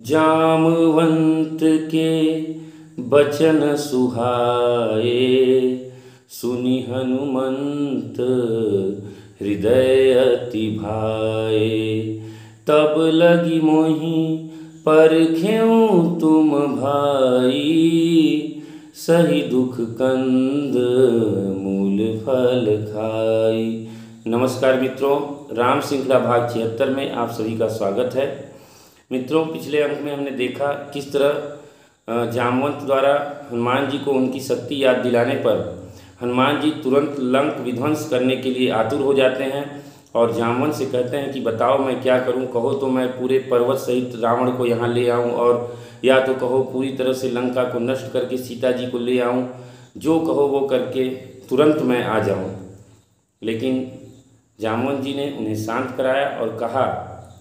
जामवंत के बचन सुहाए, सुनि हनुमंत हृदय अति भाए। तब लगी मोहि परखेउ तुम भाई, सही दुख कंद मूल फल खाई। नमस्कार मित्रों, राम श्रृंखला भाग 76 में आप सभी का स्वागत है। मित्रों, पिछले अंक में हमने देखा किस तरह जामवंत द्वारा हनुमान जी को उनकी शक्ति याद दिलाने पर हनुमान जी तुरंत लंक विध्वंस करने के लिए आतुर हो जाते हैं और जामवंत से कहते हैं कि बताओ मैं क्या करूं, कहो तो मैं पूरे पर्वत सहित रावण को यहाँ ले आऊं, और या तो कहो पूरी तरह से लंका को नष्ट करके सीता जी को ले आऊं, जो कहो वो करके तुरंत मैं आ जाऊं। लेकिन जामवंत जी ने उन्हें शांत कराया और कहा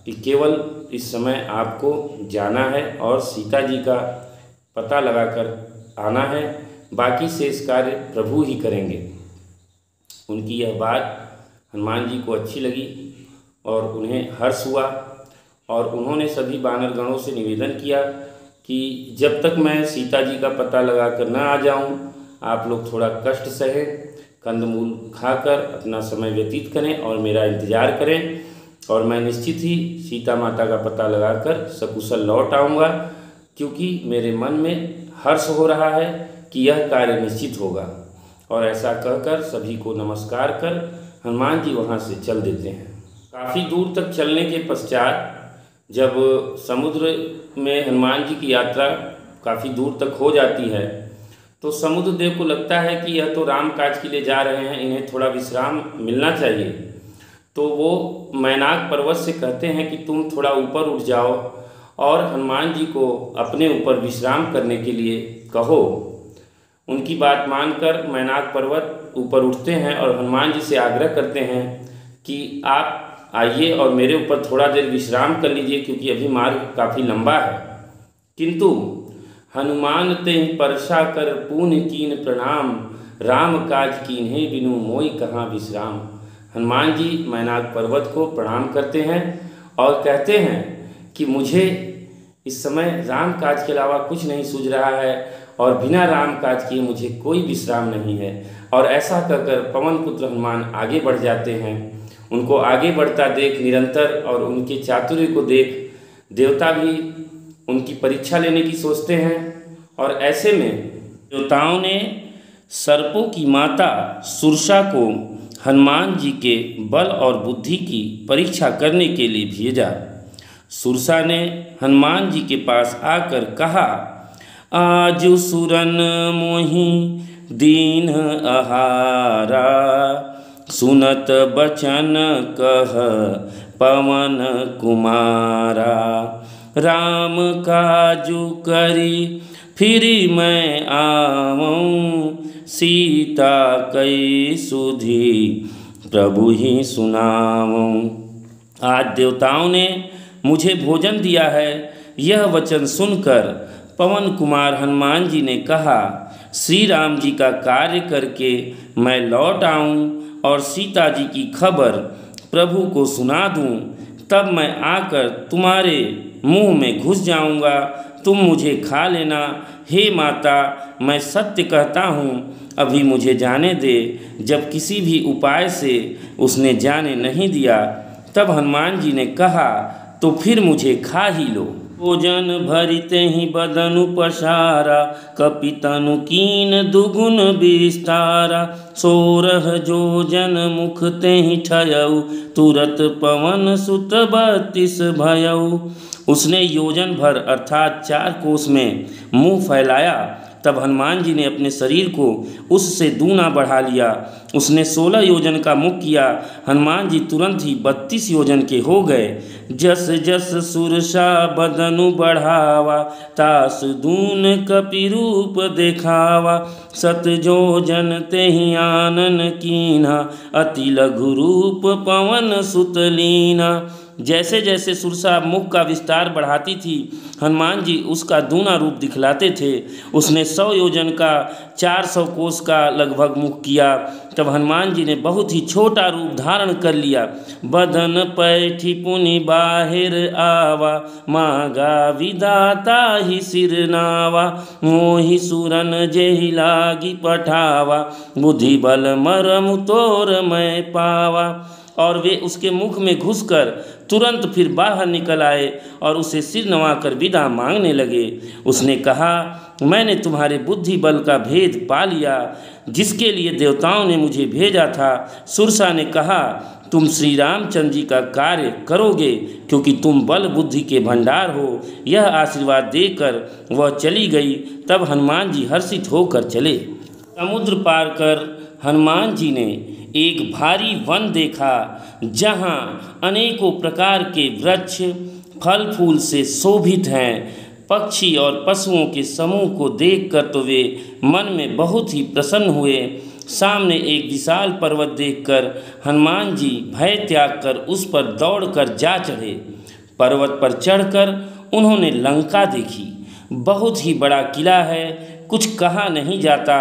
कि केवल इस समय आपको जाना है और सीता जी का पता लगाकर आना है, बाकी शेष कार्य प्रभु ही करेंगे। उनकी यह बात हनुमान जी को अच्छी लगी और उन्हें हर्ष हुआ और उन्होंने सभी वानरगणों से निवेदन किया कि जब तक मैं सीता जी का पता लगाकर न आ जाऊं, आप लोग थोड़ा कष्ट सहें, कंदमूल खाकर अपना समय व्यतीत करें और मेरा इंतज़ार करें, और मैं निश्चित ही सीता माता का पता लगाकर सकुशल लौट आऊँगा, क्योंकि मेरे मन में हर्ष हो रहा है कि यह कार्य निश्चित होगा। और ऐसा कहकर सभी को नमस्कार कर हनुमान जी वहाँ से चल देते हैं। काफ़ी दूर तक चलने के पश्चात जब समुद्र में हनुमान जी की यात्रा काफ़ी दूर तक हो जाती है, तो समुद्र देव को लगता है कि यह तो राम काज के लिए जा रहे हैं, इन्हें थोड़ा विश्राम मिलना चाहिए। तो वो मैनाक पर्वत से कहते हैं कि तुम थोड़ा ऊपर उठ जाओ और हनुमान जी को अपने ऊपर विश्राम करने के लिए कहो। उनकी बात मानकर मैनाक पर्वत ऊपर उठते हैं और हनुमान जी से आग्रह करते हैं कि आप आइए और मेरे ऊपर थोड़ा देर विश्राम कर लीजिए, क्योंकि अभी मार्ग काफ़ी लंबा है। किंतु हनुमान तेहि परसा कर पुनि कीन प्रणाम, राम काज कीन्हे बिनु मोई कहाँ विश्राम। हनुमान जी मैनाक पर्वत को प्रणाम करते हैं और कहते हैं कि मुझे इस समय राम काज के अलावा कुछ नहीं सूझ रहा है और बिना राम काज किए मुझे कोई विश्राम नहीं है। और ऐसा कहकर पवन पुत्र हनुमान आगे बढ़ जाते हैं। उनको आगे बढ़ता देख निरंतर और उनके चातुर्य को देख देवता भी उनकी परीक्षा लेने की सोचते हैं। और ऐसे में देवताओं ने सर्पों की माता सुरसा को हनुमान जी के बल और बुद्धि की परीक्षा करने के लिए भेजा। सुरसा ने हनुमान जी के पास आकर कहा, आज सुरन मोहि दीन आहारा, सुनत बचन कह पवन कुमारा, राम काजु करी फिरी मैं आवऊँ, सीता कई सुधी प्रभु ही सुनाऊँ। आज देवताओं ने मुझे भोजन दिया है। यह वचन सुनकर पवन कुमार हनुमान जी ने कहा, श्री राम जी का कार्य करके मैं लौट आऊँ और सीता जी की खबर प्रभु को सुना दूँ, तब मैं आकर तुम्हारे मुँह में घुस जाऊँगा, तुम मुझे खा लेना। हे माता, मैं सत्य कहता हूँ, अभी मुझे जाने दे। जब किसी भी उपाय से उसने जाने नहीं दिया, तब हनुमान जी ने कहा, तो फिर मुझे खा ही लो। भोजन भरिते ही बदनु पसारा, कपितनु कीन दुगुन विस्तारा, सोरह जोजन मुख तेहि ठयऊ, तुरत पवन सुत 32 भयऊ। उसने योजन भर अर्थात 4 कोस में मुंह फैलाया, तब हनुमान जी ने अपने शरीर को उससे दूना बढ़ा लिया। उसने 16 योजन का मुख किया, हनुमान जी तुरंत ही 32 योजन के हो गए। जस जस सुरसा बदनु बढ़ावा, तास दून कपि रूप देखावा, सत जोजन तेहि आनन कीन्हा, अति लघु रूप पवन सुत लीना। जैसे जैसे सुरसा मुख का विस्तार बढ़ाती थी, हनुमान जी उसका दूना रूप दिखलाते थे। उसने 100 योजन का 400 कोस का लगभग मुख किया। तब हनुमान जी ने बहुत ही छोटा रूप धारण कर लिया। बदन पैठी पुनि बाहिर आवा, मांगा विदाता ही सिर नावा, मोहि सुरन जेहि लागी पठावा, बुद्धि बल मरम तोर मैं पावा। और वे उसके मुख में घुसकर तुरंत फिर बाहर निकल आए और उसे सिर नवाकर विदा मांगने लगे। उसने कहा, मैंने तुम्हारे बुद्धि बल का भेद पा लिया, जिसके लिए देवताओं ने मुझे भेजा था। सुरसा ने कहा, तुम श्री रामचंद्र जी का कार्य करोगे, क्योंकि तुम बल बुद्धि के भंडार हो। यह आशीर्वाद देकर वह चली गई। तब हनुमान जी हर्षित होकर चले। समुद्र पार कर हनुमान जी ने एक भारी वन देखा, जहाँ अनेकों प्रकार के वृक्ष फल फूल से शोभित हैं। पक्षी और पशुओं के समूह को देखकर तो वे मन में बहुत ही प्रसन्न हुए। सामने एक विशाल पर्वत देखकर हनुमान जी भय त्याग कर उस पर दौड़कर जा चढ़े। पर्वत पर चढ़कर उन्होंने लंका देखी। बहुत ही बड़ा किला है, कुछ कहा नहीं जाता।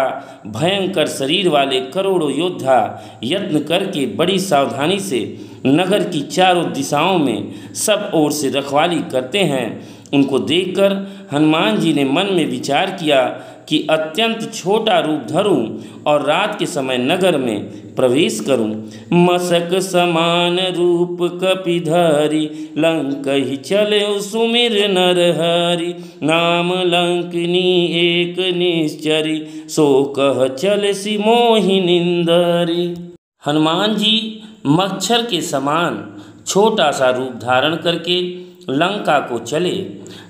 भयंकर शरीर वाले करोड़ों योद्धा यत्न करके बड़ी सावधानी से नगर की चारों दिशाओं में सब ओर से रखवाली करते हैं। उनको देखकर हनुमान जी ने मन में विचार किया कि अत्यंत छोटा रूप धरूं और रात के समय नगर में प्रवेश करूं। मसक समान रूप कपिधरि, लंकहि चले सुमिर नरहरि, नाम लंकिनी एक निश्चरी, सो कह चले सी मोहि निंदरी। हनुमान जी मच्छर के समान छोटा सा रूप धारण करके लंका को चले।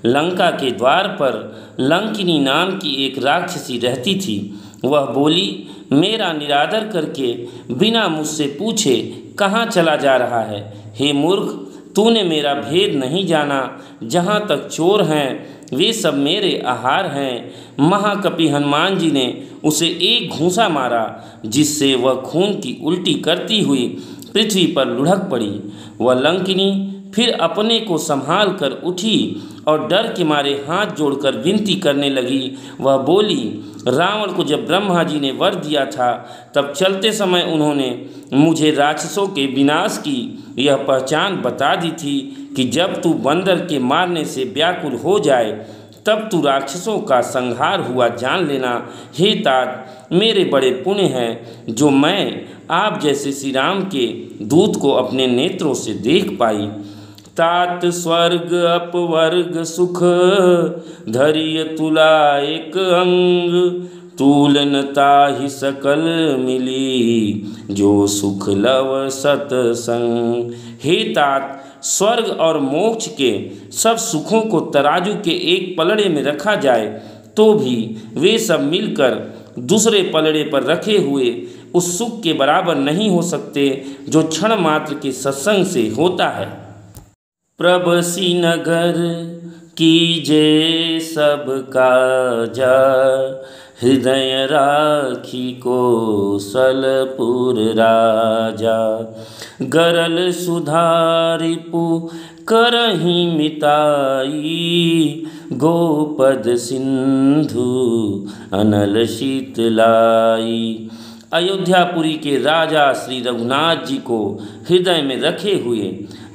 लंका के द्वार पर लंकिनी नाम की एक राक्षसी रहती थी। वह बोली, मेरा निरादर करके बिना मुझसे पूछे कहाँ चला जा रहा है? हे मूर्ख, तूने मेरा भेद नहीं जाना। जहाँ तक चोर हैं वे सब मेरे आहार हैं। महाकपि हनुमान जी ने उसे एक घूंसा मारा, जिससे वह खून की उल्टी करती हुई पृथ्वी पर लुढ़क पड़ी। वह लंकिनी फिर अपने को संभाल कर उठी और डर के मारे हाथ जोड़कर विनती करने लगी। वह बोली, रावण को जब ब्रह्मा जी ने वर दिया था, तब चलते समय उन्होंने मुझे राक्षसों के विनाश की यह पहचान बता दी थी कि जब तू बंदर के मारने से व्याकुल हो जाए, तब तू राक्षसों का संहार हुआ जान लेना। हे तात, मेरे बड़े पुण्य हैं जो मैं आप जैसे श्री राम के दूत को अपने नेत्रों से देख पाई। तात स्वर्ग अपवर्ग सुख, धरिय तुला एक अंग, तूलन ताहि सकल मिली, जो सुख लव सतसंग। हे तात, स्वर्ग और मोक्ष के सब सुखों को तराजू के एक पलड़े में रखा जाए तो भी वे सब मिलकर दूसरे पलड़े पर रखे हुए उस सुख के बराबर नहीं हो सकते जो क्षण मात्र के सत्संग से होता है। प्रबसी नगर कीजे सब काजा, हृदय राखी कौशलपुर राजा, गरल सुधारिपु करहि मिताई, गोपद सिंधु अनल शीतलाई। अयोध्यापुरी के राजा श्री रघुनाथ जी को हृदय में रखे हुए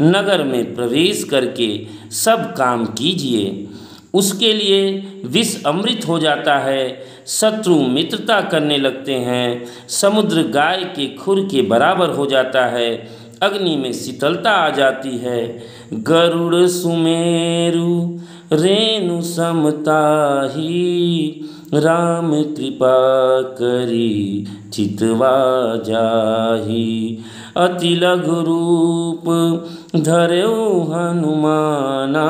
नगर में प्रवेश करके सब काम कीजिए। उसके लिए विष अमृत हो जाता है, शत्रु मित्रता करने लगते हैं, समुद्र गाय के खुर के बराबर हो जाता है, अग्नि में शीतलता आ जाती है, गरुड़ सुमेरु रेणु समताही, राम कृपा करी चितवा जाही। अति लघु रूप धरेउ हनुमाना,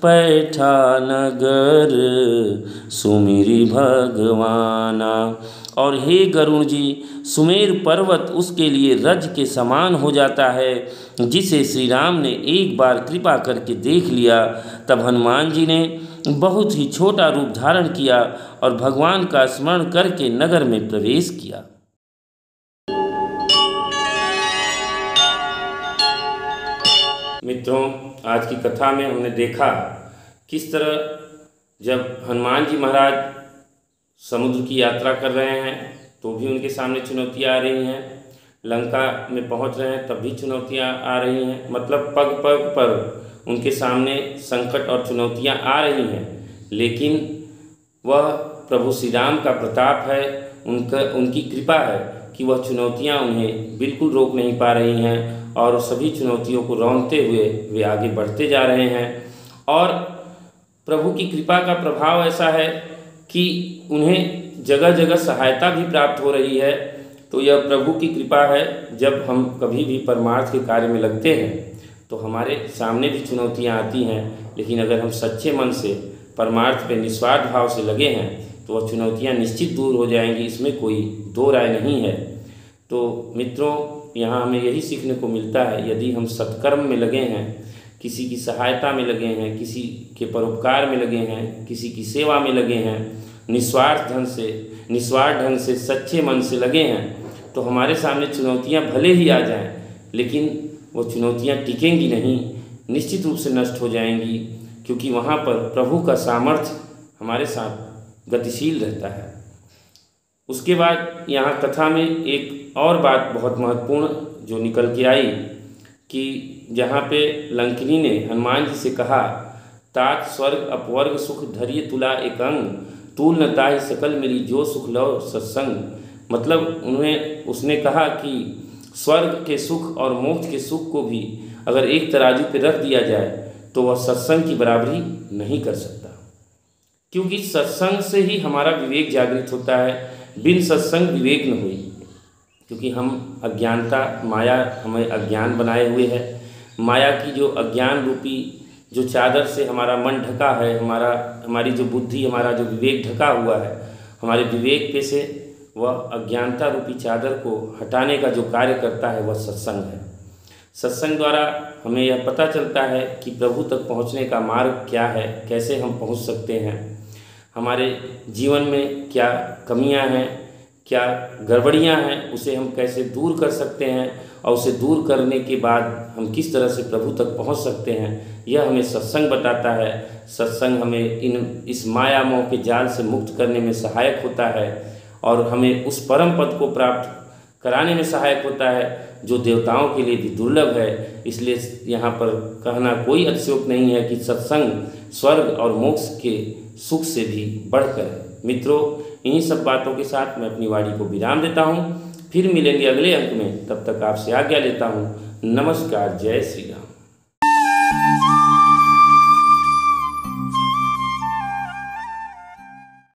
पैठा नगर सुमिरि भगवाना। और हे गरुण जी, सुमेर पर्वत उसके लिए रज के समान हो जाता है, जिसे श्री राम ने एक बार कृपा करके देख लिया। तब हनुमान जी ने बहुत ही छोटा रूप धारण किया और भगवान का स्मरण करके नगर में प्रवेश किया। मित्रों, आज की कथा में हमने देखा किस तरह जब हनुमान जी महाराज समुद्र की यात्रा कर रहे हैं तो भी उनके सामने चुनौतियाँ आ रही हैं, लंका में पहुंच रहे हैं तब भी चुनौतियाँ आ रही हैं। मतलब पग पग पर उनके सामने संकट और चुनौतियाँ आ रही हैं, लेकिन वह प्रभु श्री राम का प्रताप है, उनकी कृपा है कि वह चुनौतियाँ उन्हें बिल्कुल रोक नहीं पा रही हैं और सभी चुनौतियों को रौंदते हुए वे आगे बढ़ते जा रहे हैं। और प्रभु की कृपा का प्रभाव ऐसा है कि उन्हें जगह जगह सहायता भी प्राप्त हो रही है। तो यह प्रभु की कृपा है। जब हम कभी भी परमार्थ के कार्य में लगते हैं तो हमारे सामने भी चुनौतियाँ आती हैं, लेकिन अगर हम सच्चे मन से परमार्थ पे निस्वार्थ भाव से लगे हैं तो वह चुनौतियाँ निश्चित दूर हो जाएंगी, इसमें कोई दो राय नहीं है। तो मित्रों, यहाँ हमें यही सीखने को मिलता है, यदि हम सत्कर्म में लगे हैं, किसी की सहायता में लगे हैं, किसी के परोपकार में लगे हैं, किसी की सेवा में लगे हैं, निस्वार्थ ढंग से सच्चे मन से लगे हैं, तो हमारे सामने चुनौतियाँ भले ही आ जाएं, लेकिन वो चुनौतियाँ टिकेंगी नहीं, निश्चित रूप से नष्ट हो जाएंगी, क्योंकि वहाँ पर प्रभु का सामर्थ्य हमारे साथ गतिशील रहता है। उसके बाद यहाँ कथा में एक और बात बहुत महत्वपूर्ण जो निकल के आई कि जहाँ पे लंकिनी ने हनुमान जी से कहा, तात स्वर्ग अपवर्ग सुख धरिय तुला एक अंग, तूल न ताहि सकल मिली जो सुख लो सत्संग। मतलब उसने कहा कि स्वर्ग के सुख और मोक्ष के सुख को भी अगर एक तराजू पे रख दिया जाए तो वह सत्संग की बराबरी नहीं कर सकता, क्योंकि सत्संग से ही हमारा विवेक जागृत होता है। बिन सत्संग विवेक न हुई, क्योंकि हम अज्ञानता, माया हमें अज्ञान बनाए हुए है। माया की जो अज्ञान रूपी जो चादर से हमारा मन ढका है, हमारी जो बुद्धि, हमारा जो विवेक ढका हुआ है, हमारे विवेक पे से वह अज्ञानता रूपी चादर को हटाने का जो कार्य करता है वह सत्संग है। सत्संग द्वारा हमें यह पता चलता है कि प्रभु तक पहुँचने का मार्ग क्या है, कैसे हम पहुँच सकते हैं, हमारे जीवन में क्या कमियां हैं, क्या गड़बड़ियां हैं, उसे हम कैसे दूर कर सकते हैं, और उसे दूर करने के बाद हम किस तरह से प्रभु तक पहुंच सकते हैं, यह हमें सत्संग बताता है। सत्संग हमें इस माया मोह के जाल से मुक्त करने में सहायक होता है और हमें उस परम पद को प्राप्त कराने में सहायक होता है जो देवताओं के लिए भी दुर्लभ है। इसलिए यहाँ पर कहना कोई अतिशयोक्ति नहीं है कि सत्संग स्वर्ग और मोक्ष के सुख से भी बढ़कर है। मित्रों, इन्हीं सब बातों के साथ मैं अपनी वाणी को विराम देता हूँ। फिर मिलेंगे अगले अंक में, तब तक आपसे आज्ञा लेता हूँ। नमस्कार, जय श्री राम।